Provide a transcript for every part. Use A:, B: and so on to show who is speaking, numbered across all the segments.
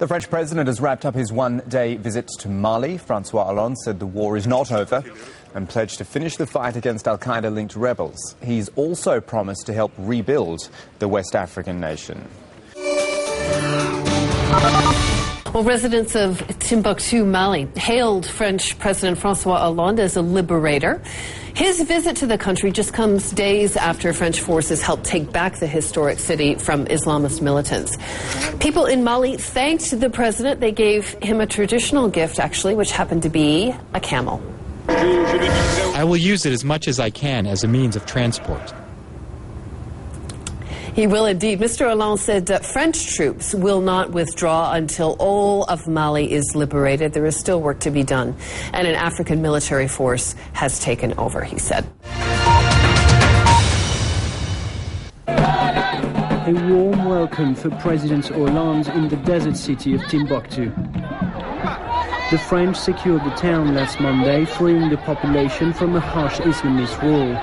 A: The French president has wrapped up his one-day visit to Mali. Francois Hollande said the war is not over and pledged to finish the fight against al-Qaeda-linked rebels. He's also promised to help rebuild the West African nation.
B: Well, residents of Timbuktu, Mali, hailed French President Francois Hollande as a liberator. His visit to the country just comes days after French forces helped take back the historic city from Islamist militants. People in Mali thanked the president. They gave him a traditional gift, actually, which happened to be a camel.
C: I will use it as much as I can as a means of transport.
B: He will indeed. Mr. Hollande said that French troops will not withdraw until all of Mali is liberated. There is still work to be done, and an African military force has taken over, he said.
D: A warm welcome for President Hollande in the desert city of Timbuktu. The French secured the town last Monday, freeing the population from a harsh Islamist rule.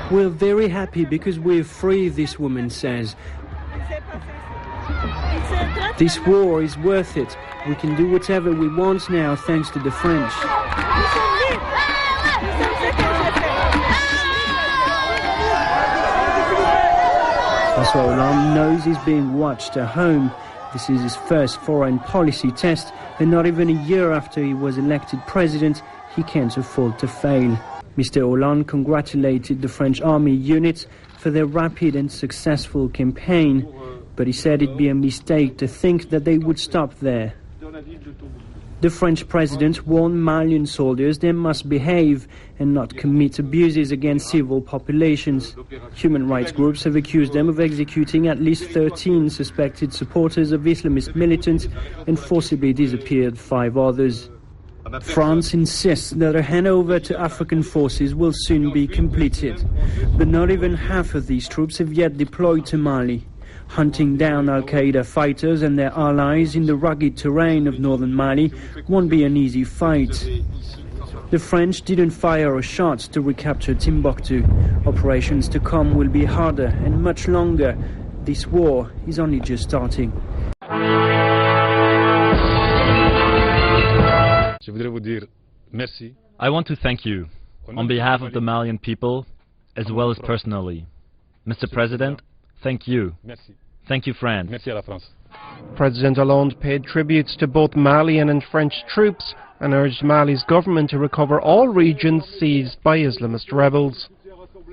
D: We're very happy because we're free, this woman says. This war is worth it. We can do whatever we want now thanks to the French. François Hollande knows he's being watched at home. This is his first foreign policy test, and not even a year after he was elected president, he can't afford to fail. Mr. Hollande congratulated the French army units for their rapid and successful campaign, but he said it'd be a mistake to think that they would stop there. The French president warned Malian soldiers they must behave and not commit abuses against civil populations. Human rights groups have accused them of executing at least 13 suspected supporters of Islamist militants and forcibly disappeared 5 others. France insists that a handover to African forces will soon be completed, but not even half of these troops have yet deployed to Mali. Hunting down al-Qaeda fighters and their allies in the rugged terrain of northern Mali won't be an easy fight. The French didn't fire a shot to recapture Timbuktu. Operations to come will be harder and much longer. This war is only just starting.
E: I want to thank you, on behalf of the Malian people, as well as personally. Mr. President, thank you. Thank you, France.
F: President Hollande paid tributes to both Malian and French troops and urged Mali's government to recover all regions seized by Islamist rebels.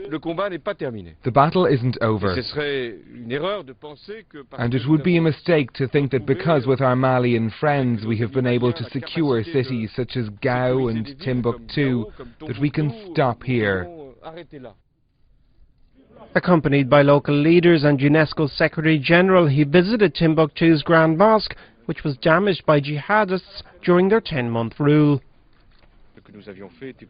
G: The battle isn't over, and it would be a mistake to think that because with our Malian friends we have been able to secure cities such as Gao and Timbuktu, that we can stop here.
F: Accompanied by local leaders and UNESCO's Secretary General, he visited Timbuktu's Grand Mosque, which was damaged by jihadists during their 10-month rule.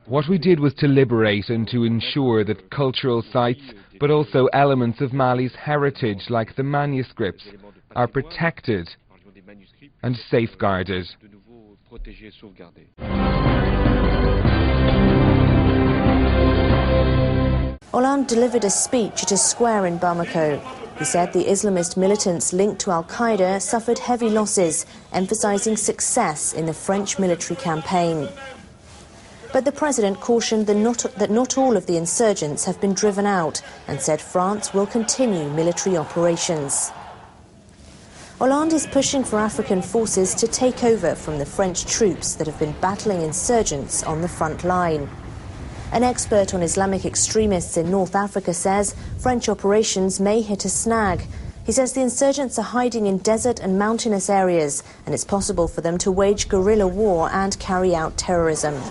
G: What we did was to liberate and to ensure that cultural sites, but also elements of Mali's heritage, like the manuscripts, are protected and safeguarded.
H: Hollande delivered a speech at a square in Bamako. He said the Islamist militants linked to al-Qaeda suffered heavy losses, emphasizing success in the French military campaign. But the president cautioned that not all of the insurgents have been driven out and said France will continue military operations. Hollande is pushing for African forces to take over from the French troops that have been battling insurgents on the front line. An expert on Islamic extremists in North Africa says French operations may hit a snag. He says the insurgents are hiding in desert and mountainous areas, and it's possible for them to wage guerrilla war and carry out terrorism.